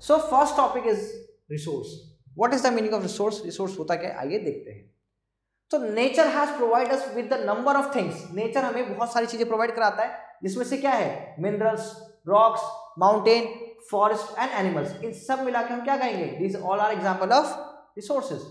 So first topic is resource. What is the meaning of resource? Resource होता क्या है, आइए देखते हैं। तो nature has provide us with the number of things. Nature हमें बहुत सारी चीजें प्रोवाइड कराता है, जिसमें से क्या है, minerals, rocks, mountain, forest and animals. इन सब मिला के हम क्या कहेंगे, these all are example of resources.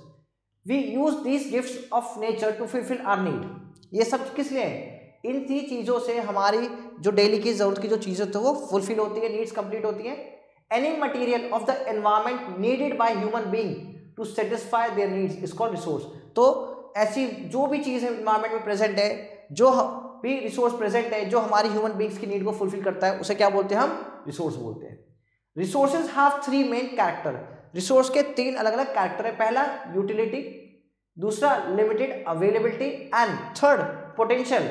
We use these gifts of nature to fulfil our need. ये सब किस लिए है? इन 3 चीजों से हमारी जो डेली की जरूरत की जो चीजें होती है वो फुलफिल होती है, नीड्स कंप्लीट होती है। Any material of the environment needed by human being to satisfy their needs is called resource. तो ऐसी जो भी चीज है एनवायरमेंट में प्रेजेंट है, जो भी रिसोर्स प्रेजेंट है जो हमारी ह्यूमन बीइंग्स की नीड को फुलफिल करता है, उसे क्या बोलते हैं, हम रिसोर्स बोलते हैं। Resources have 3 main character. Resource के 3 अलग अलग कैरेक्टर है। पहला यूटिलिटी, दूसरा limited availability and third potential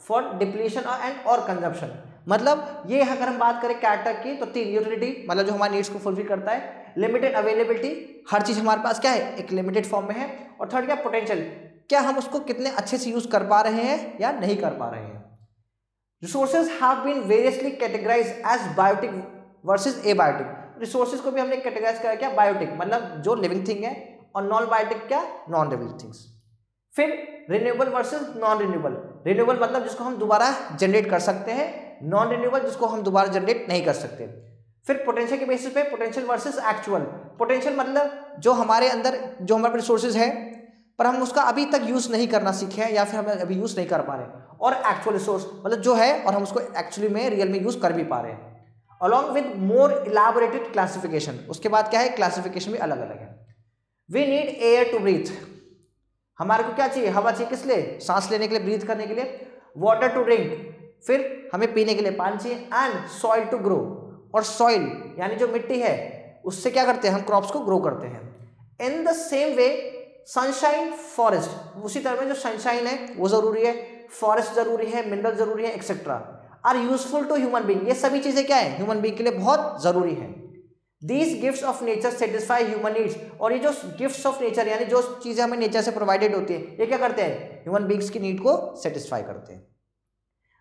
for depletion and और कंजप्शन। मतलब ये अगर हम बात करें कैरेक्टर की तो 3, यूटिलिटी मतलब जो हमारी नीड्स को फुलफिल करता है, लिमिटेड अवेलेबिलिटी हर चीज हमारे पास क्या है, एक लिमिटेड फॉर्म में है, और थर्ड क्या, पोटेंशियल, क्या हम उसको कितने अच्छे से यूज कर पा रहे हैं या नहीं कर पा रहे हैं। Resources have been variously categorised as biotic versus abiotic. Resources को भी हमने कैटेगराइज करा क्या, बायोटिक मतलब जो लिविंग थिंग है, और नॉन बायोटिक क्या, नॉन लिविंग थिंग्स। फिर renewable versus non renewable. Renewable मतलब जिसको हम दोबारा जनरेट कर सकते हैं, नॉन रिन्यूएबल जिसको हम दोबारा जनरेट नहीं कर सकते। फिर पोटेंशियल के बेसिस पे पोटेंशियल वर्सेस एक्चुअल। पोटेंशियल मतलब जो हमारे अंदर जो हमारे रिसोर्सेज है पर हम उसका अभी तक यूज नहीं करना सीखे हैं या फिर हम अभी यूज नहीं कर पा रहे, और एक्चुअल रिसोर्स मतलब जो है और हम उसको एक्चुअली में रियल में यूज कर भी पा रहे हैं। Along with more elaborated classification. उसके बाद क्या है, क्लासिफिकेशन भी अलग अलग है। We need air to breathe. हमारे को क्या चाहिए, हवा चाहिए, किस लिए, सांस लेने के लिए, ब्रीथ करने के लिए। वाटर टू ड्रिंक, फिर हमें पीने के लिए पानी चाहिए। एंड सॉइल टू ग्रो, और सॉइल यानी जो मिट्टी है उससे क्या करते हैं, हम क्रॉप्स को ग्रो करते हैं। In the same way sunshine, forest, उसी तरह में जो सनशाइन है वो जरूरी है, फॉरेस्ट जरूरी है, मिनरल जरूरी है, etcetera are useful to human being. ये सभी चीजें क्या है, ह्यूमन बीइंग के लिए बहुत जरूरी है। These gifts of nature satisfy human needs. और ये जो गिफ्ट्स ऑफ नेचर यानी जो चीजें हमें नेचर से प्रोवाइडेड होती है, ये क्या करते हैं, ह्यूमन बीइंग्स की नीड को सेटिस्फाई करते हैं।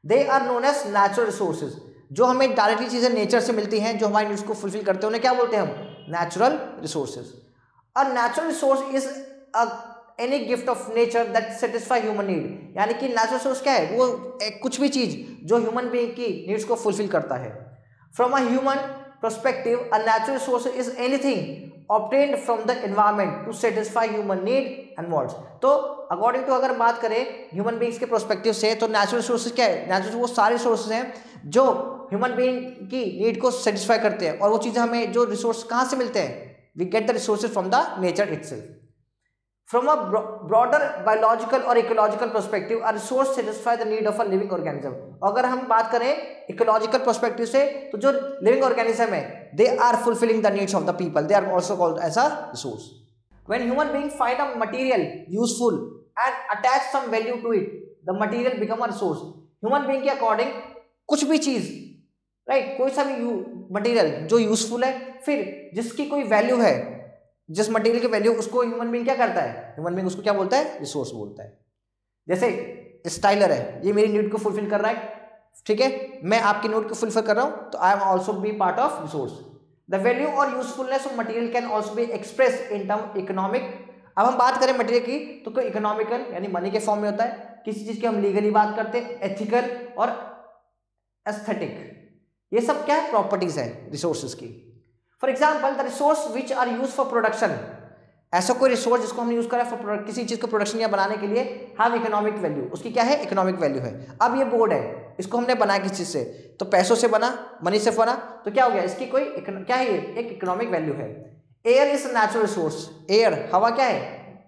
They are known as natural resources. जो हमें डायरेक्टली चीजें नेचर से मिलती हैं, जो हमारी नीड्स को फुलफिल करते हैं, उन्हें क्या बोलते हैं हम, natural resources. A natural resource is any gift of nature that satisfy human need. यानी कि नेचुरल रिसोर्स क्या है, वो कुछ भी चीज जो ह्यूमन बीइंग की नीड्स को फुलफिल करता है। From a human perspective, a natural resource is anything obtained from the environment to satisfy human need and wants। तो अकॉर्डिंग टू अगर बात करें ह्यूमन बीइंग्स के प्रोस्पेक्टिव से, तो नेचुरल रिसोर्सेज क्या है, नेचुरल वो सारे रिसोर्सेज हैं जो ह्यूमन बीइंग की नीड को सेटिस्फाई करते हैं, और वो चीज़ें हमें जो रिसोर्स कहाँ से मिलते हैं, we get the resources from the nature itself. From a broader biological or ecological perspective, a resource satisfy the need of a living organism। अगर हम बात करें इकोलॉजिकल पर्सपेक्टिव से, तो जो लिविंग ऑर्गेनिज्म है, they are fulfilling the needs of the people, they are also called as a resource। When human beings find a material useful and attach some value to it, the material become a resource। Human being के according कुछ भी चीज, right, कोई सा भी material जो useful है, फिर जिसकी कोई वैल्यू है, जिस मटेरियल की वैल्यू, उसको ह्यूमन बीइंग क्या करता है, ह्यूमन बीइंग उसको क्या बोलता है, रिसोर्स बोलता है। जैसे स्टाइलर है, ये मेरी नीड को फुलफिल कर रहा है, ठीक है, मैं आपकी नीड को फुलफिल कर रहा हूं, तो I am also be part of resource. The value और usefulness of material can also be express in term economic. अब हम बात करें मटेरियल की, तो कोई इकोनॉमिकल यानी मनी के फॉर्म में होता है, किसी चीज की हम लीगली बात करते हैं, एथिकल और एस्थेटिक, ये सब क्या है, प्रॉपर्टीज है रिसोर्सेज की। For example the resource which are use for production, ऐसा कोई रिसोर्स जिसको हमने यूज करा फॉर किसी चीज को प्रोडक्शन या बनाने के लिए, हैव इकोनॉमिक वैल्यू, उसकी क्या है, इकोनॉमिक वैल्यू है। अब ये बोर्ड है, इसको हमने बनाया किस चीज से, तो पैसों से बना, मनी से बना, तो क्या हो गया, इसकी कोई क्या है, ये एक इकोनॉमिक वैल्यू है। Air is natural resource, air हवा क्या है,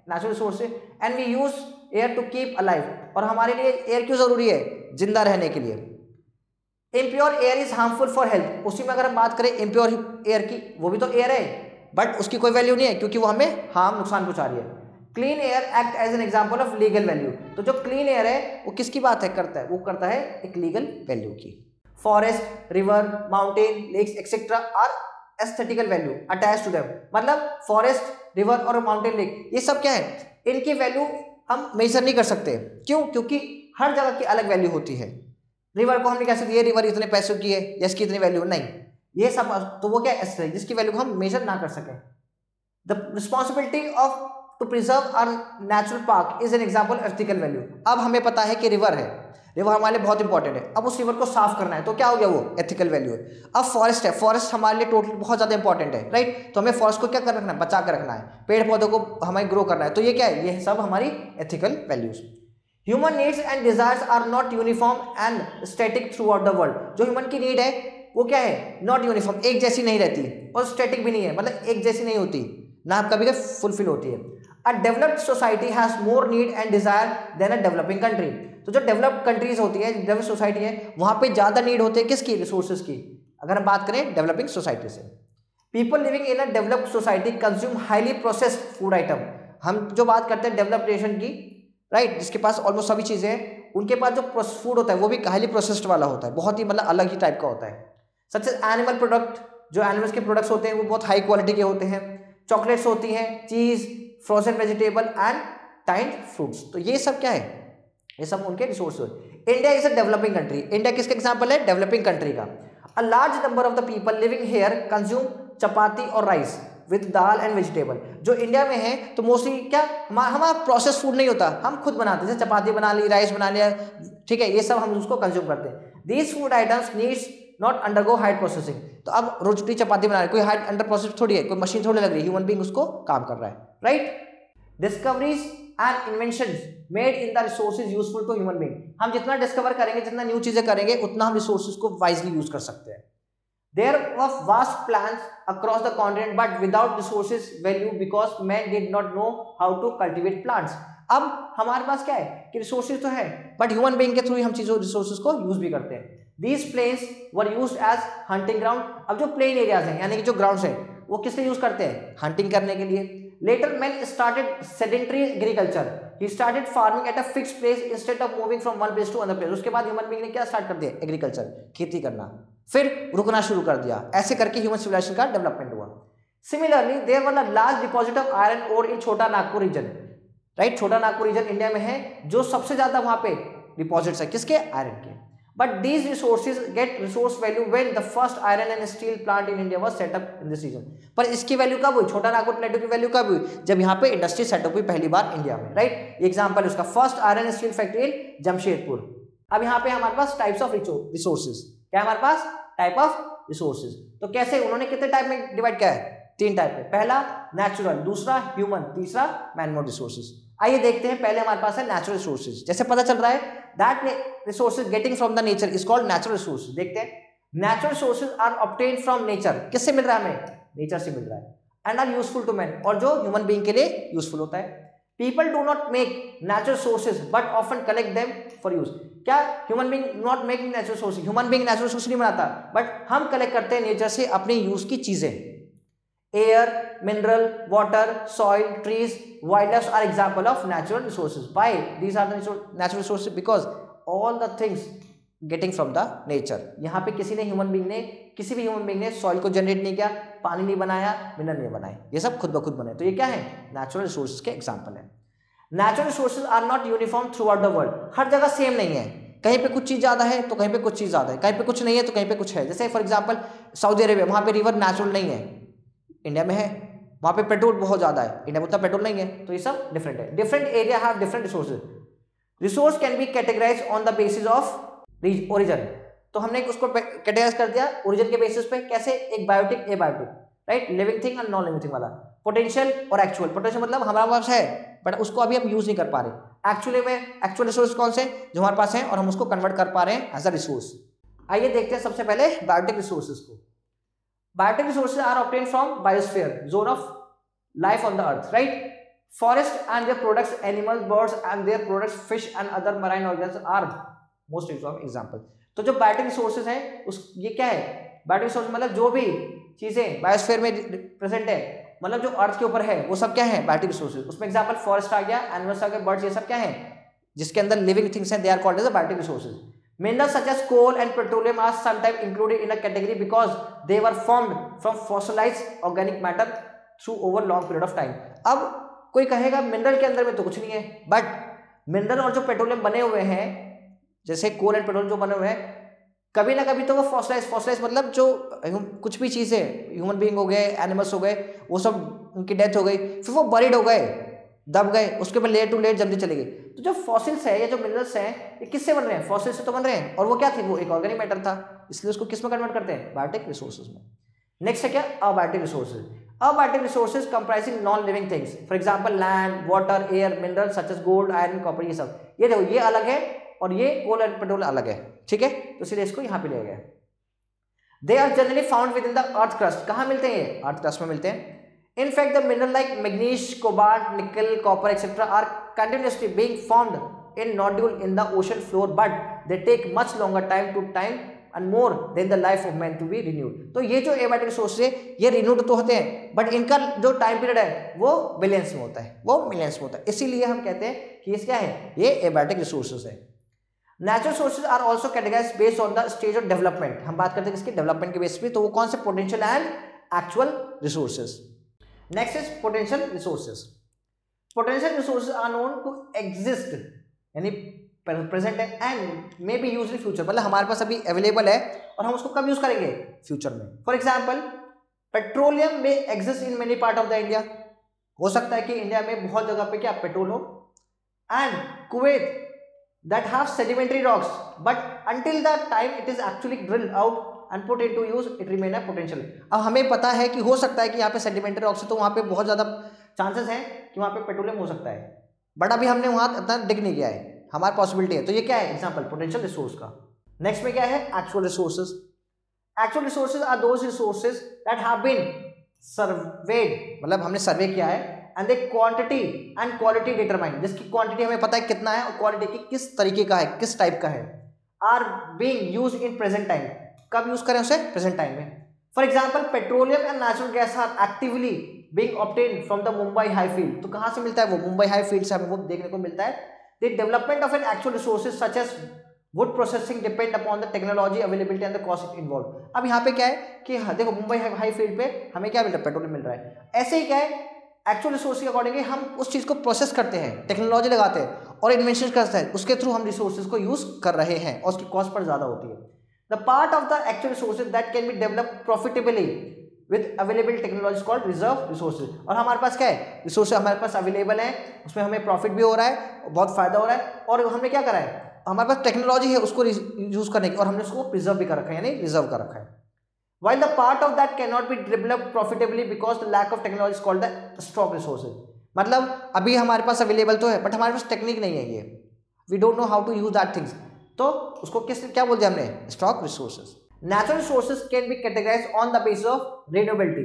नेचुरल रिसोर्स है, and we use air to keep alive, और हमारे लिए एयर क्यों जरूरी है, जिंदा रहने के लिए। Impure air is harmful for health, उसी में अगर हम बात करें इम्प्योर एयर की, वो भी तो एयर है, बट उसकी कोई वैल्यू नहीं है क्योंकि वो हमें हार्म, नुकसान पहुंचा रही है। Clean air act as an example of legal value, तो जो क्लीन एयर है वो किसकी बात है करता है, वो करता है एक लीगल वैल्यू की। Forest, river, mountain, lakes etcetera are aesthetical value attach to them. मतलब फॉरेस्ट, रिवर और माउंटेन, लेक, ये सब क्या है, इनकी वैल्यू हम मेजर नहीं कर सकते, क्यों, क्योंकि हर जगह की अलग वैल्यू होती है। रिवर को हमने कैसे दिया, रिवर इतने पैसों की है या इसकी इतनी वैल्यू, नहीं, ये सब, तो वो क्या एस है जिसकी वैल्यू को हम मेजर ना कर सकें। The responsibility of to preserve a natural park is an example of ethical value. अब हमें पता है कि रिवर है, रिवर हमारे लिए बहुत इंपॉर्टेंट है, अब उस रिवर को साफ करना है तो क्या हो गया, वो एथिकल वैल्यू है। अब फॉरेस्ट है, फॉरेस्ट हमारे लिए टोटल बहुत ज़्यादा इंपॉर्टेंट है, राइट, तो हमें फॉरेस्ट को क्या कर रखना है, बचा कर रखना है, पेड़ पौधों को हमें ग्रो करना है, तो ये क्या है, ये सब हमारी ethical values. Human needs and desires are not uniform and static throughout the world. जो ह्यूमन की नीड है वो क्या है, नॉट यूनिफॉर्म, एक जैसी नहीं रहती, और स्टैटिक भी नहीं है, मतलब एक जैसी नहीं होती, ना कभी कभी फुलफिल होती है। A developed society has more need and desire than a developing country. तो जो डेवलप्ड कंट्रीज होती है, डेवलप्ड सोसाइटी है, वहां पे ज्यादा नीड होते हैं किसकी, रिसोर्सेज की, अगर हम बात करें डेवलपिंग सोसाइटी से। People living in a developed society consume highly processed food item. हम जो बात करते हैं डेवलप्ड नेशन की, राइट, जिसके पास ऑलमोस्ट सभी चीजें हैं, उनके पास जो फूड होता है वो भी हाईली प्रोसेस्ड वाला होता है, बहुत ही मतलब अलग ही टाइप का होता है। सच एज एनिमल प्रोडक्ट, जो एनिमल्स के प्रोडक्ट्स होते हैं वो बहुत हाई क्वालिटी के होते हैं, चॉकलेट्स होती हैं, चीज, फ्रोजन वेजिटेबल एंड टाइंड फ्रूट्स, तो ये सब क्या है, ये सब उनके रिसोर्स है। India is a developing country, India किसका एग्जांपल है, डेवलपिंग कंट्री का। A large number of the people living here consume chapati और rice with dal and vegetable. जो इंडिया में है तो मोस्टली क्या, हमारा प्रोसेस फूड नहीं होता, हम खुद बनाते हैं, जैसे चपाती बना ली, राइस बना लिया, ठीक है, ये सब हम उसको कंज्यूम करते हैं। These food items needs not undergo hard processing. तो अब रोटी चपाती बना रहे, कोई हार्ड अंडर प्रोसेस थोड़ी है, कोई मशीन थोड़ी लग रही है, ह्यूमन बीइंग उसको काम कर रहा है, right. Discoveries and inventions made in the resources useful to human being. हम जितना डिस्कवर करेंगे, जितना न्यू चीजें करेंगे, उतना हम रिसोर्सेज को वाइजली यूज कर सकते हैं। There were vast plans across the continent, but without resources value because man did not know how to cultivate plants. अब हमारे पास क्या है कि रिसोर्सेज तो है, बट ह्यूमन बीइंग के थ्रू ही हम चीजों रिसोर्सेज को यूज भी करते हैं। These plains were used as hunting ground. अब जो प्लेन एरियाज हैं, यानी कि जो ग्राउंड्स हैं, वो किस लिए यूज करते हैं, हंटिंग करने के लिए। Later men started sedentary agriculture. He started farming at a fixed place instead of moving from one place to another place. उसके बाद ह्यूमन बीइंग ने क्या स्टार्ट कर दिया, एग्रीकल्चर, खेती करना, फिर रुकना शुरू कर दिया, ऐसे करके ह्यूमन सिविलाइजेशन का डेवलपमेंट हुआ। Similarly there were a large deposit of iron ore in Chota Nagpur reason, right, छोटा नागपुर रीजन इंडिया में है, जो सबसे ज्यादा वहां पे डिपॉजिट्स है किसके, आयरन के। But these resources get resource value when the first iron and steel plant in India was set up in this region. पर इसकी वैल्यू कब हुई, छोटा नागपुर प्लेटो की वैल्यू कब हुई, जब यहाँ पे इंडस्ट्री सेटअप हुई पहली बार इंडिया में, राइट। एग्जांपल उसका first iron and steel factory in Jamshedpur. अब यहाँ पे हमारे पास टाइप्स ऑफ रिसोर्सेज, क्या हमारे पास टाइप ऑफ रिसोर्सेज, तो कैसे उन्होंने कितने टाइप में डिवाइड किया है, 3 टाइप में, पहला नेचुरल, दूसरा ह्यूमन, तीसरा मैन मेड रिसोर्सेज। आइए देखते हैं, पहले हमारे पास है नेचुरल रिसोर्सेज। जैसे पता चल रहा है that resources getting from the nature is called natural resources। देखते हैं, natural resources are obtained from nature, किससे मिल रहा है हमें, नेचर से मिल रहा है, and are useful to man, और जो ह्यूमन बीइंग के लिए यूजफुल होता है। people do not make natural sources but often collect them for use। क्या human being not making natural sources, human being natural source नहीं बनाता, बट हम कलेक्ट करते हैं नेचर से अपने यूज की चीजें। Air, mineral, water, soil, trees, wild are example of natural resources. Why these are the natural resources, because all the things getting from the nature. यहाँ पे किसी भी ह्यूमन बीइंग ने सॉइल को जनरेट नहीं किया, पानी नहीं बनाया, मिनरल नहीं बनाए, ये सब खुद ब खुद बने, तो ये क्या है, नेचुरल रिसोर्सेज के एग्जाम्पल है। Natural resources are not uniform throughout the world, हर जगह सेम नहीं है, कहीं पे कुछ चीज ज्यादा है तो कहीं पे कुछ चीज ज्यादा है, कहीं पे कुछ नहीं है तो कहीं पे कुछ है। जैसे फॉर एग्जांपल सऊदी अरेबिया, वहां पे रिवर नेचुरल नहीं है, इंडिया में है, वहां पे पेट्रोल बहुत ज्यादा है, इंडिया में उतना पेट्रोल नहीं है, तो ये सब डिफरेंट है। Different area have different resources. Resource can be categorised on the basis of origin, तो हमने उसको कैटेगराइज कर दिया ओरिजिन के बेसिस पे, कैसे, एक biotic, abiotic, right, living thing और नॉन लिविंग थिंग वाला। पोटेंशियल और एक्चुअल, पोटेंशियल मतलब हमारे पास है बट उसको अभी हम यूज नहीं कर पा रहे, एक्चुअली में एक्चुअल रिसोर्स कौन से जो हमारे पास है और हम उसको कन्वर्ट कर पा रहे हैं एज अ रिसोर्स। आइए देखते हैं सबसे पहले बायोटिक रिसोर्सेज को। Biotic resources are obtained from biosphere, zone of life on the earth, right. Forest and their products, animal, birds and their products, fish and other marine organism are most example. तो जो biotic resources है उस, ये क्या है, biotic resource मतलब जो भी चीजें बायोस्फीयर में प्रेजेंट है, मतलब जो अर्थ के ऊपर है वो सब क्या है, बायोटिक रिसोर्सेज। उसमें एग्जांपल फॉरेस्ट आ गया, एनिमल्स आ गए, बर्ड्स, ये सब क्या है, जिसके अंदर लिविंग थिंग्स हैं, they are called as the biotic resources. Minerals such as coal and petroleum are sometimes included in a category because they were formed from fossilized organic matter through over long period of time। अब कोई कहेगा mineral के अंदर में तो कुछ नहीं है, बट मिनरल और जो पेट्रोलियम बने हुए हैं, जैसे कोल एंड पेट्रोलियम जो बने हुए हैं, कभी ना कभी तो वो फॉसिलाइज मतलब जो कुछ भी चीज़ें, ह्यूमन बीइंग हो गए, एनिमल्स हो गए, वो सब उनकी डेथ हो गई, फिर वो बरीड हो गए, दब गए, उसके बाद लेयर टू लेयर जल्दी चले गई। तो जो फॉसिल्स है या जो मिनरल्स हैं ये किससे बन रहे हैं? फॉसिल से तो बन रहे हैं। और वो क्या थी? वो एक ऑर्गेनिक मैटर था, इसलिए उसको किस में कन्वर्ट करते हैं? बायोटिक रिसोर्सेज में। नेक्स्ट है क्या? Abiotic resources. Abiotic resources comprising non living things, for example land, water, air, minerals such as gold, iron, copper, ये सब। ये देखो ये अलग है और ये कोल एंड पेट्रोल अलग है, ठीक है, तो इसलिए इसको यहाँ पे लिया गया। They are generally found within the earth crust. कहाँ मिलते हैं ये? अर्थ क्रस्ट में मिलते हैं। In fact, the mineral like manganese, cobalt, nickel, copper, etc. are continuously being formed in nodule in the ocean floor, but they take much longer time and more than the life of man to be renewed. तो ये जो abiotic resource है ये renewed तो होते हैं, but इनका जो टाइम पीरियड है वो बिलियंस में होता है, वो मिलियंस में होता है। इसीलिए हम कहते हैं कि ये क्या है? ये एबायोटिक रिसोर्सेज है। Natural sources are also categorised based on the stage of development. हम बात करते हैं किसके? डेवलपमेंट के बेस पे। तो वो कौन से? Potential and actual resources. Next is potential resources. Potential resources are known to exist, यानी प्रेजेंट है, and may be use in future, मतलब हमारे पास अभी अवेलेबल है और हम उसको कब यूज करेंगे? फ्यूचर में। फॉर एग्जाम्पल पेट्रोलियम में exist in many part of the India. हो सकता है कि इंडिया में बहुत जगह पे क्या पेट्रोल हो। And Kuwait that have sedimentary rocks, but until the time it is actually drilled out and put into use it remain a potential। अब हमें पता है कि हो सकता है कि यहाँ पे सेडिमेंटरी रॉक्स है, तो वहाँ पे बहुत ज़्यादा चांसेस हैं कि वहाँ पे पेट्रोलियम हो सकता है, बट अभी हमने वहाँ इतना डिग नहीं गया है, हमारी पॉसिबिलिटी है। तो ये क्या है? एग्जांपल पोटेंशियल रिसोर्स का। नेक्स्ट में क्या है? Actual resources. Actual resources are those resources that have been surveyed, मतलब हमने सर्वे किया है, and the quantity and quality determine, जिसकी क्वांटिटी हमें पता है कितना है और क्वालिटी की किस तरीके का है, किस टाइप का है, are being used in present time. कब यूज करें उसे? प्रेजेंट टाइम में। For example petroleum and natural gas are actively being obtained from the Mumbai high field. तो कहाँ से मिलता है वो? मुंबई हाई फील्ड से हमें वो देखने को मिलता है। The development of an actual resources such as wood processing depend upon the technology availability and the cost involve. अब यहाँ पे क्या है कि देखो मुंबई हाई फील्ड पे हमें क्या मिल रहा है? पेट्रोलियम मिल रहा है। ऐसे ही क्या है, एक्चुअल रिसोर्स के अकॉर्डिंग हम उस चीज़ को प्रोसेस करते हैं, टेक्नोलॉजी लगाते हैं और इन्वेंशन करते हैं, उसके थ्रू हम रिसोर्सेज को यूज कर रहे हैं और उसकी कॉस्ट पर ज़्यादा होती है। The part of the actual resources that can be developed profitably with available technologies called reserve resources। और हमारे पास क्या है? रिसोर्सेज हमारे पास अवेलेबल है, उसमें हमें प्रॉफिट भी हो रहा है, बहुत फायदा हो रहा है, और हमने क्या करा है? हमारे पास टेक्नोलॉजी है उसको यूज करने की, और हमने उसको प्रिजर्व भी कर रखा है, यानी रिजर्व कर रखा है। While the part of that cannot be developed profitably because the lack of technology is called the stock resources। मतलब अभी हमारे पास अवेलेबल तो है, बट हमारे पास टेक्निक नहीं है, ये we don't know how to use that things, तो उसको क्या बोलते हैं हमने? Stock resources. Natural resources can be categorised on the basis of renewability.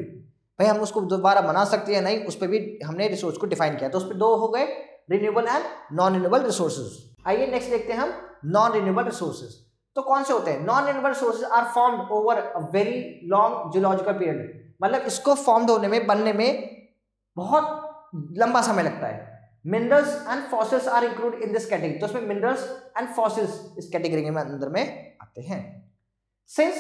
भाई हम उसको दोबारा बना सकते हैं नहीं, उस पर भी हमने रिसोर्स को डिफाइन किया, तो उस पर दो हो गए, renewable and non renewable resources. आइए नेक्स्ट देखते हैं हम नॉन रिन्यूएबल रिसोर्सेज। तो कौन से होते हैं? Non renewable resources are formed over a very long geological period, मतलब इसको फॉर्म्ड होने में, बनने में बहुत लंबा समय लगता है। Minerals and fossils are include in this category, तो उसमें मिनरल्स एंड फॉसिल्स इस कैटेगरी में अंदर में आते हैं। Since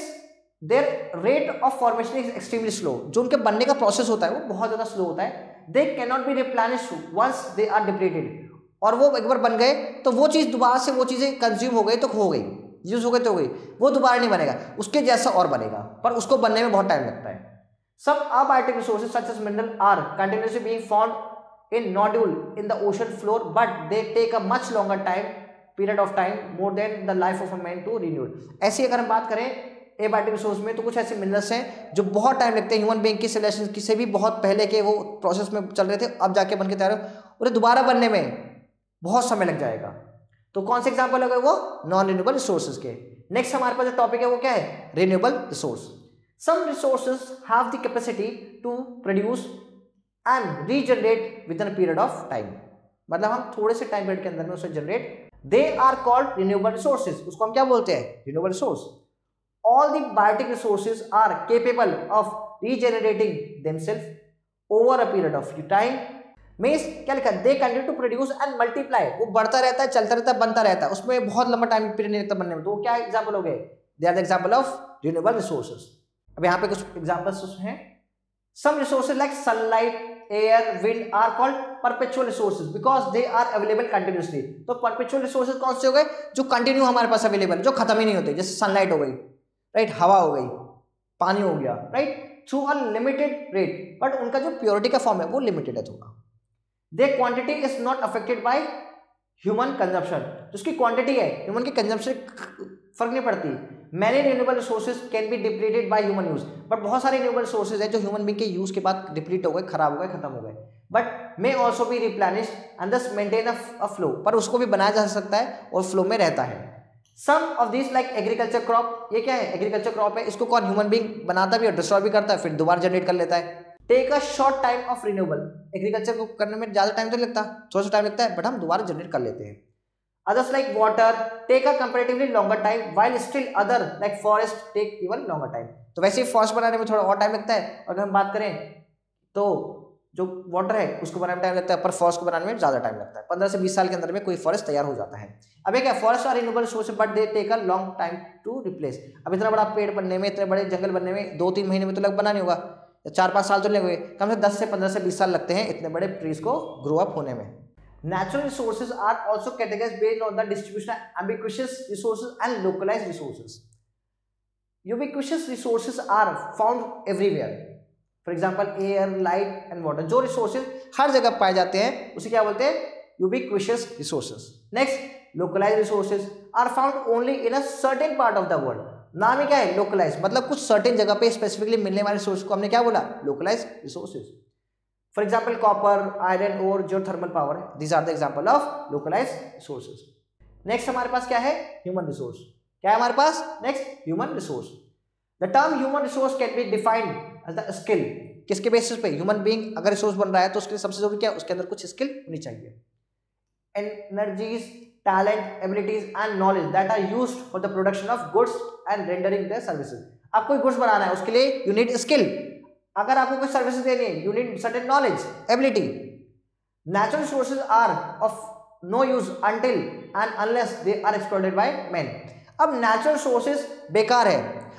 their rate of formation is extremely slow, जो उनके बनने का प्रोसेस होता है वो बहुत ज्यादा स्लो होता है। They can not be replenished once they are depleted, और वो एक बार बन गए तो वो चीज दोबारा से, वो चीजें कंज्यूम हो गई तो हो गई, यूज हो गई तो हो गई, वो दोबारा नहीं बनेगा, उसके जैसा और बनेगा, पर उसको बनने में बहुत टाइम लगता है। सब abiotic resources such as mineral are continuously being found in nodule in the ocean floor, but they take a much longer period of time more than the life of a man to renew। ऐसी अगर हम बात करें abiotic resource में, तो कुछ ऐसे minerals हैं जो बहुत टाइम लगते हैं, ह्यूमन बीइंग की सिविलाइजेशन की से भी बहुत पहले के वो प्रोसेस में चल रहे थे, अब जाके बन के तैयार उन्हें दोबारा बनने में बहुत समय लग जाएगा। तो कौन से एग्जाम्पल हो गए? वो नॉन रिन्यूएबल रिसोर्सेज के। नेक्स्ट हमारे पास जो टॉपिक है वो क्या है? Renewable resource. Some resources have the capacity to produce and regenerate within period of time, मतलब हम थोड़े से टाइम पीरियड के अंदर में उसे generate, they are called renewable resources, उसको हम क्या बोलते हैं? Renewable resource. All the biotic resources are capable of regenerating themselves over a period of time. Means क्या लिखा? They continue to produce and multiply, वो बढ़ता रहता है, चलता रहता है, बनता रहता है, उसमें बहुत लंबा टाइम पीरियड नहीं लगता बनने में। तो क्या एग्जाम्पल हो गए? They are the example of renewable resources. अब यहाँ पे कुछ एग्जाम्पल्स हैं। Some resources like sunlight, air, wind are called perpetual resources because they are available continuously. तो परपेचुअल रिसोर्सेज कौन से हो गए? जो कंटिन्यू हमारे पास अवेलेबल, जो खत्म ही नहीं होते, जैसे सनलाइट हो गई, राइट, हवा हो गई, पानी हो गया, right, through a limited rate, but उनका जो प्योरिटी का फॉर्म है वो लिमिटेड है थोड़ा। They quantity is not affected by human consumption, जिसकी क्वांटिटी है ह्यूमन की कंजम्पशन फर्क नहीं पड़ती। Many renewable resources can be depleted by human use, but बहुत सारे रिन्यूएबल रिसोर्सेज है जो ह्यूमन बीइंग के यूज के बाद डिप्लीट हो गए, खराब हो गए, खत्म हो गए, but may also be replenished and दस मेंटेन अ फ्लो, पर उसको भी बनाया जा सकता है और फ्लो में रहता है। Some of this like agriculture crop, ये क्या है? एग्रीकल्चर क्रॉप है, इसको कौन? ह्यूमन बीइंग बनाता भी और डिस्ट्रॉय भी करता है, फिर दोबारा जनरेट कर लेता है। Take a short time of renewable, agriculture को करने में ज्यादा टाइम तो लगता, थोड़ा सा टाइम लगता है, बट हम दोबारा जनरेट कर लेते हैं। Others like water take a comparatively longer time, while still other like forest take even longer time. तो वैसे ही फॉरेस्ट बनाने में थोड़ा और टाइम लगता है, और अगर हम बात करें तो जो वाटर है उसको बनाने में टाइम लगता है, पर फॉरेस्ट को बनाने में ज्यादा टाइम लगता है। 15 से 20 साल के अंदर में कोई फॉरेस्ट तैयार हो जाता है। अब क्या, forest are renewable resource but they take a long time to replace. अब इतना बड़ा पेड़ बनने में, इतने बड़े जंगल बनने में 2-3 महीने में तो लग बना नहीं होगा, 4-5 साल तो लगे, कम से 10 से 15 से 20 साल लगते हैं इतने बड़े ट्रीज को ग्रो अप होने में। Natural resources are also categorized based on the distribution of ubiquitous resources and localized resources. Ubiquitous resources are found everywhere. For example, air, light and water. जो resources हर जगह पाए जाते हैं उसे क्या बोलते हैं? Ubiquitous resources. Next, localized resources are found only in a certain part of the world. नाम ही क्या है? Localized, मतलब कुछ certain जगह पे specifically मिलने वाले resources को हमने क्या बोला? Localized resources. For example, copper, iron ore, geothermal power. These are the example of localized resources. Next हमारे पास क्या है? Human resource. क्या है हमारे पास? Next, human resource. The term human resource can be defined as the skill. किसके basis पे? Human being अगर resource बन रहा है तो उसके लिए सबसे जरूरी क्या है? उसके अंदर कुछ skill होनी चाहिए. Energies, talent, abilities and knowledge that are used for the production of goods and rendering their services. आप कोई goods बनाना है उसके लिए you need skill. अगर आपको कोई सर्विसेज देनी है you need certain knowledge, ability. Natural resources are of no use until and unless they are exploited by man. अब नेचुरल रिसोर्सेज बेकार है,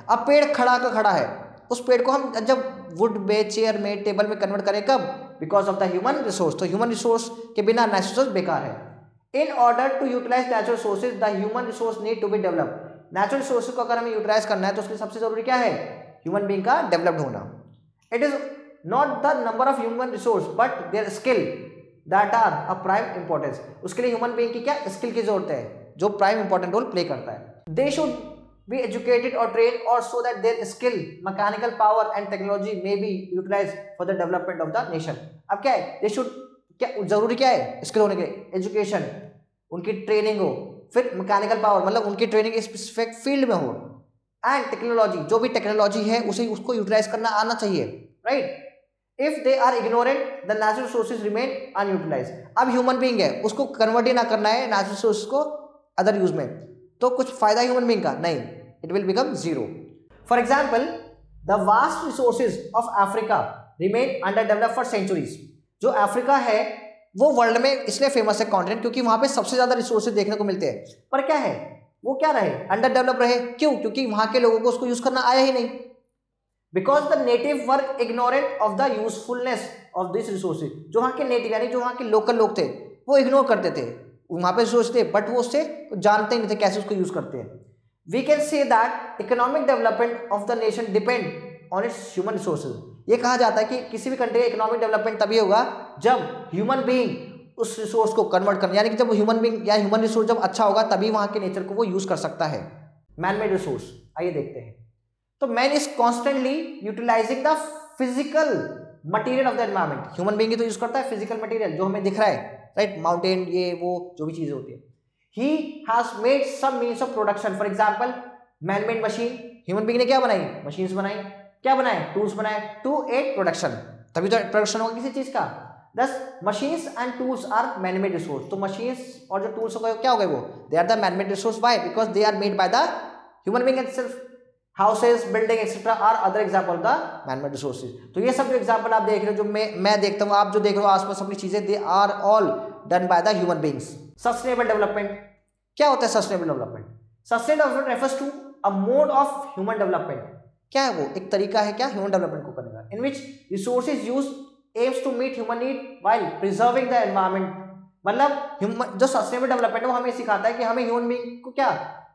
अब पेड़ खड़ा का खड़ा है, उस पेड़ को हम जब वुड में, चेयर में, टेबल में कन्वर्ट करें कब? Because of the human resource. तो ह्यूमन रिसोर्स के बिना नेचुरल रिसोर्स बेकार है। In order to utilise natural resources the human resource need to be develop. Natural resources को अगर हमें यूटिलाइज करना है तो उसके लिए सबसे जरूरी क्या है? ह्यूमन बीइंग का डेवलप्ड होना। It is not the number of human resource but their skill that are of prime importance. उसके लिए human being की क्या स्किल की जरूरत है जो प्राइम इंपॉर्टेंट रोल प्ले करता है। They should be educated or trained or so that their skill, mechanical power and technology may be utilized for the development of the nation. अब क्या है? They should क्या जरूरी क्या है स्किल होने के लिए? एजुकेशन, उनकी ट्रेनिंग हो, फिर मैकेनिकल पावर मतलब उनकी ट्रेनिंग स्पेसिफिक फील्ड में हो, एंड टेक्नोलॉजी, जो भी टेक्नोलॉजी है उसे उसको यूटिलाइज करना आना चाहिए, right. If they are ignorant the natural resources remain unutilised. अब ह्यूमन बीइंग है उसको कन्वर्ट ही ना करना है नेचुरल रिसोर्स को अदर यूज में, तो कुछ फायदा ह्यूमन बीइंग का नहीं, it will become zero. For example, the vast resources of Africa remain under developed for centuries. जो अफ्रीका है वो वर्ल्ड में इसलिए फेमस है कॉन्टिनेंट क्योंकि वहां पे सबसे ज्यादा रिसोर्सेज देखने को मिलते हैं, पर क्या है वो क्या रहे? अंडर डेवलप रहे। क्यों? क्योंकि वहां के लोगों को उसको यूज करना आया ही नहीं। Because the native were ignorant of the usefulness of this resources. जो वहां के नेटिव यानी जो वहां के लोकल लोग थे वो इग्नोर करते थे, वहां पे रिसोर्स थे बट वो उससे जानते ही नहीं थे कैसे उसको यूज करते हैं। We can say that economic development of the nation depend on its human resources. ये कहा जाता है कि किसी भी कंट्री का इकोनॉमिक डेवलपमेंट तभी होगा जब ह्यूमन बीइंग उस रिसोर्स को कन्वर्ट करना, यानी कि जब ह्यूमन बीइंग या ह्यूमन रिसोर्स जब अच्छा होगा तभी वहां के नेचर को वो यूज कर सकता है। मैन मेड रिसोर्स, आइए देखते हैं। तो man is constantly utilising the physical material of the environment. Human being ही तो यूज करता है फिजिकल मटेरियल जो हमें दिख रहा है, राइट, माउंटेन, ये वो जो भी चीजें होती है। He has made some means of production. For example, man made machine, human being ने क्या बनाई? मशीन्स बनाई। क्या बनाए? टूल्स बनाए टू एड प्रोडक्शन, तभी तो प्रोडक्शन होगा किसी चीज का। Thus, machines and tools are man-made resource. तो machines और जो tools होगा क्या हो गए वो? They are the man-made resource. Why? Because they are made by the human being itself. Houses, building, etc. are other example of the man-made resources. तो ये सब जो example आप देख रहे हो, जो मैं देखता हूँ, आप जो देख रहे हो आसपास अपनी चीजें, they are all done by the human beings. Sustainable development. क्या होता है sustainable development? Sustainable development refers to a mode of human development. क्या है वो? एक तरीका है क्या human development को करने का, in which resources used aims to meet human need while preserving the environment. मतलब जो सस्टेनेबल डेवलपमेंट है वो हमें सिखाता है कि हमें ह्यूमन बीइंग को क्या,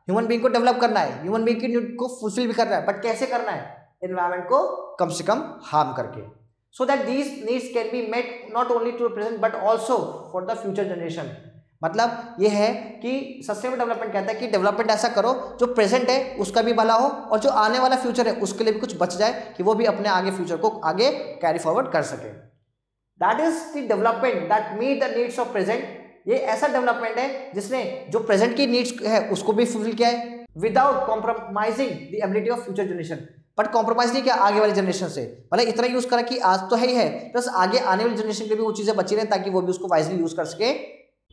ह्यूमन बीइंग को डेवलप करना है, ह्यूमन बीइंग की नीड को फुलफिल भी करना है, बट कैसे करना है, एनवायरनमेंट को कम से कम हार्म करके, so that these needs can be met not only to present but also for the future generation. मतलब ये है कि सस्टेनेबल डेवलपमेंट कहता है कि डेवलपमेंट ऐसा करो जो प्रेजेंट है उसका भी भला हो और जो आने वाला फ्यूचर है उसके लिए भी कुछ बच जाए कि वो भी अपने आगे फ्यूचर को आगे कैरी फॉरवर्ड कर सके। That is the development that meet the needs of present. ये ऐसा डेवलपमेंट है जिसने जो प्रेजेंट की नीड्स है उसको भी फुलफिल किया है without compromising the ability of future generation. But compromise नहीं किया आगे वाली जनरेशन से, मतलब इतना यूज करा कि आज तो है ही है, प्लस आगे आने वाली जनरेशन के भी वो चीजें बची रहे ताकि वो भी उसको वाइजली यूज कर सके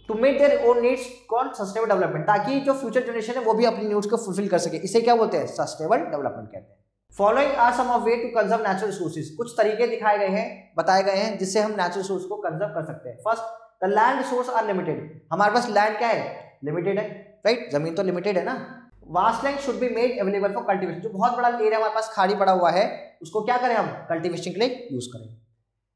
to meet their own needs called sustainable development, ताकि जो फ्यूचर जनरेशन है वो भी अपनी नीड्स को फुलफिल कर सके। इसे क्या बोलते हैं, सस्टेनेबल डेवलपमेंट कहते हैं। Following are some of way to conserve natural resources. कुछ तरीके दिखाए गए हैं, बताए गए हैं जिससे हम नेचुरल रिसोर्स को कंजर्व कर सकते हैं। First, the land resource are limited. हमारे पास लैंड क्या है, लिमिटेड है, राइट, जमीन तो लिमिटेड है ना। Vast land should be made available for cultivation. जो बहुत बड़ा एरिया हमारे पास खाली पड़ा हुआ है उसको क्या करें हम, कल्टीवेशन के लिए यूज करें।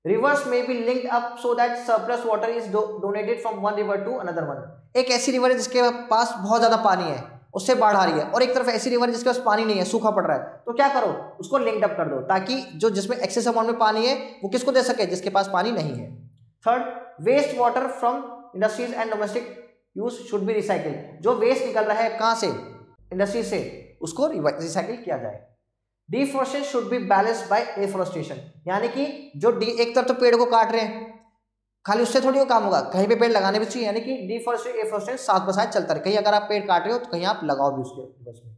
रिवर्स में be linked up so that surplus water is donated from one river to another one. एक ऐसी रिवर है जिसके पास बहुत ज्यादा पानी है, उससे बाढ़ आ रही है, और एक तरफ ऐसी रिवर है जिसके पास पानी नहीं है, सूखा पड़ रहा है, तो क्या करो, उसको लिंक्ड अप कर दो ताकि जो जिसमें एक्सेस अमाउंट में पानी है वो किसको दे सके, जिसके पास पानी नहीं है। Third, waste water from industries and domestic use should be recycle. जो वेस्ट निकल रहा है कहाँ से, इंडस्ट्री से, उसको रिसाइकिल किया जाए। Deforestation should be balanced bye afforestation, यानी कि जो एक तरफ तो पेड़ को काट रहे हैं, खाली उससे थोड़ी वो काम होगा, कहीं पे पेड़ लगाने भी चाहिए, यानी कि डिफॉरेस्टेशन एफॉरेस्टेशन साथ बसाथ चलता रहे। कहीं अगर आप पेड़ काट रहे हो तो कहीं आप लगाओ भी उसके बस में।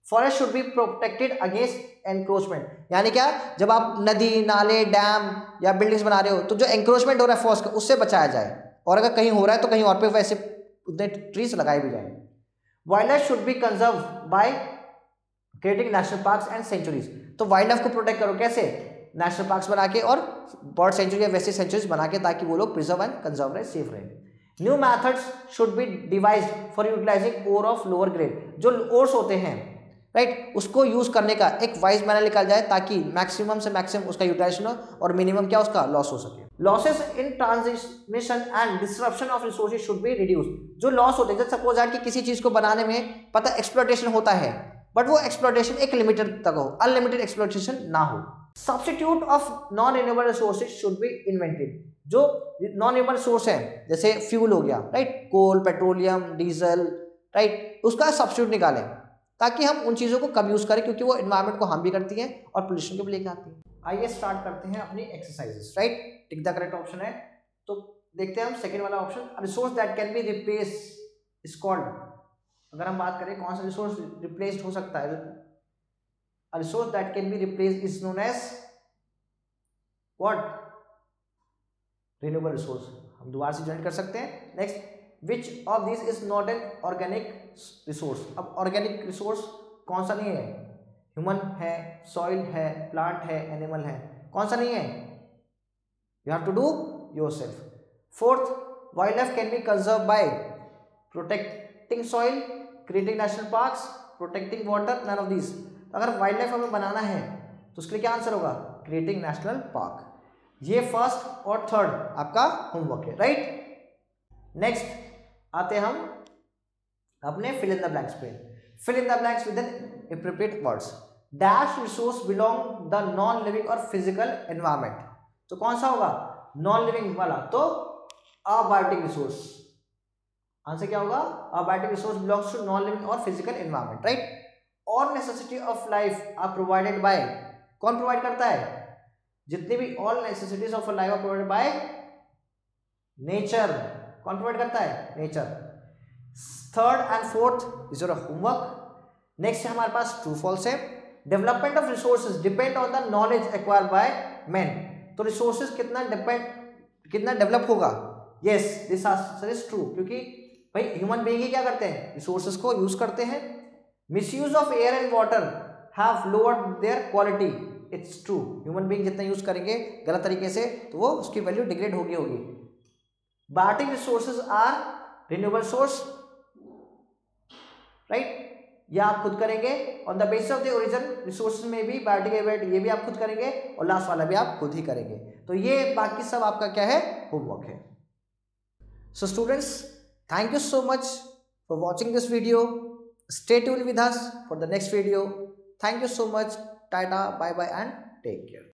Forest should be protected against encroachment, यानी क्या, जब आप नदी, नाले, डैम या बिल्डिंग्स बना रहे हो तो जो एनक्रोचमेंट हो रहा है फॉरेस्ट का उससे बचाया जाए, और अगर कहीं हो रहा है तो कहीं और पे वैसे उतने ट्रीज लगाए भी जाए। Wild life should be conserve by creating national parks and sanctuaries. तो वाइल्ड लाइफ को प्रोटेक्ट करो कैसे, नेशनल पार्क्स बना के और बर्ड सेंचुरी या वैसे सेंचुरीज बना के, ताकि वो लोग प्रिजर्व एंड कंजर्व रहे, सेफ रहे। New methods should be devised for utilising ore of lower grade. जो ओर्स होते हैं, राइट, उसको यूज करने का एक वाइज मैनर निकाल जाए ताकि मैक्सिमम से मैक्सिमम उसका यूटिलाइजेशन हो और मिनिमम क्या उसका लॉस हो सके। Losses in transmission and disruption of resources should be reduced. जो लॉस होते हैं, जैसे सपोज दैट कि किसी चीज को बनाने में पता एक्सप्लॉयटेशन होता है, बट वो एक्सप्लॉयटेशन एक लिमिटेड तक हो, अनलिमिटेड एक्सप्लॉयटेशन ना हो। Substitute of non renewable resources should be invented. जो नॉन रिन्यूएबल रिसोर्स है जैसे फ्यूल हो गया, राइट, कोल, पेट्रोलियम, डीजल, राइट, उसका सब्स्टिट्यूट निकालें ताकि हम उन चीज़ों को कम यूज़ करें, क्योंकि वो एनवायरनमेंट को हार्म भी करती हैं और पोल्यूशन को भी लेके आती हैं। आइए स्टार्ट करते हैं अपनी exercises, right. Tick the correct option है, तो देखते हैं हम सेकंड वाला option. Resource that can be replace is called. अगर हम बात करें कौन सा रिसोर्स रिप्लेस्ड हो सकता है, resource that can be replaced is known as what, renewable resource. हम दोबारा से ज्वाइन कर सकते हैं। Next, which of this is not an organic resource. अब ऑर्गेनिक रिसोर्स कौन सा नहीं है, ह्यूमन है, सॉइल है, प्लांट है, एनिमल है, कौन सा नहीं है, you have to do yourself. Fourth, wild life can be conserve by protecting soil, creating national parks, protecting water, none of this. अगर वाइल्ड लाइफ हमें बनाना है तो उसके लिए क्या आंसर होगा, क्रिएटिंग नेशनल पार्क। ये फर्स्ट और थर्ड आपका होमवर्क है, राइट। नेक्स्ट आते हम अपने फिल इन द ब्लैंक्स पे। Fill in the blanks with an appropriate words. Dash resource belong the non living और फिजिकल एनवायरमेंट। तो कौन सा होगा, नॉन लिविंग वाला, तो अबायोटिक रिसोर्स। आंसर क्या होगा, abiotic resource belongs to non living और फिजिकल एनवायरमेंट, राइट। और necessity of life are provided by, कौन प्रोवाइड करता है, जितनी भी all necessities of life are provided by nature. कौन प्रोवाइड करता है, nature. Third and fourth is your homework. Next हमारे पास ट्रू फॉल्स है। Development of resources depend on the knowledge acquired by man. तो रिसोर्सेज कितना डेवलप होगा, yes this answer is true, क्योंकि भाई ह्यूमन बीइंग ही क्या करते हैं, रिसोर्सेज को यूज करते हैं। Misuse of air and water have lowered their quality, it's true. Human being जितना यूज करेंगे गलत तरीके से तो वो उसकी वैल्यू डिग्रेड होगी। Biotic resources are renewable source, right. ये आप खुद करेंगे। On the basis of the origin resources में भी बायोटिक एवेट ये भी आप खुद करेंगे और लास्ट वाला भी आप खुद ही करेंगे। तो ये बाकी सब आपका क्या है, होमवर्क है। So students, thank you so much for watching this video. Stay tuned with us for the next video. Thank you so much. Tata, bye bye and take care.